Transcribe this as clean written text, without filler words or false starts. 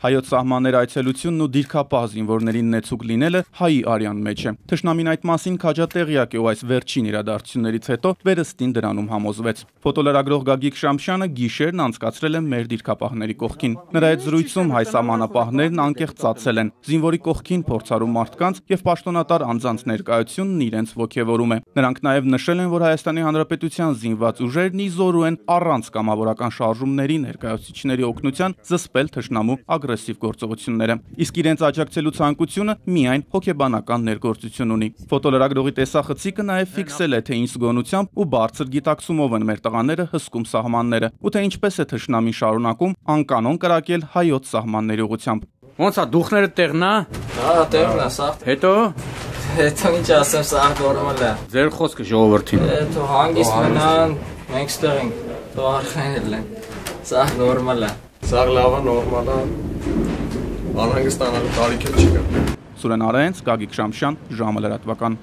Հայոց սահմաններ այցելությունն ու դիրքապահ զինվորներին նեցուկ լինելը հայի արյան մեջ է։ Թշնամին այդ մասին քաջատեղյակ է ու այս վերջին իրադարձություններից հետո վերստին դրանում համոզվեց։ Ֆոտոլրագրող Գագիկ Շամշյանը գիշերն անցկացրել է մեր դիրքապահների կողքին։ Նրա այդ զրույցում հայ սահմանապահներն անկեղծացել են։ Զինվորի կողքին փորձառու մարդկանց եւ պաշտոնատար անձանց ներկայությունն իրենց ոգևորում է։ Նրանք նաեւ նշել են, որ Հայաստանի Հանրապետության զինված ուժերն ի զորու են առանց կամավորական շարժումների ներկայացուցիչների օգնության զսպել թշնամու ագրեսիվ գործողությունները։ Իսկ իրենց աջակցելու ցանկությունը միայն հոգեբանական ներգործություն ունի։ Ֆոտոլրագրողի տեսախցիկը նաև ֆիքսել է, թե ինչ զգոնությամբ ու բարձր գիտակցումով են մեր տղաները հսկում սահմանները, ու թե ինչպես է թշնամին շարունակում անկանոն կրակել հայոց սահմանների ուղղությամբ։ Ոնց է դուխները տեղն է։ Հա, տեղն է, սա։ Հետո ինչ ասեմ, սա նորմալ է։ Ձեր խոսքը ժողովրդին։ Հետո հանգիստ մնան, մենք ստեղ ենք, թող արխանել են։ Սա նորմալ է։ Սա լավ է, նորմալ է։ Անհանգստանալու տարիք չկա։ Սուրեն Արենց, Գագիկ Շամշյան, ժամը լրատվական։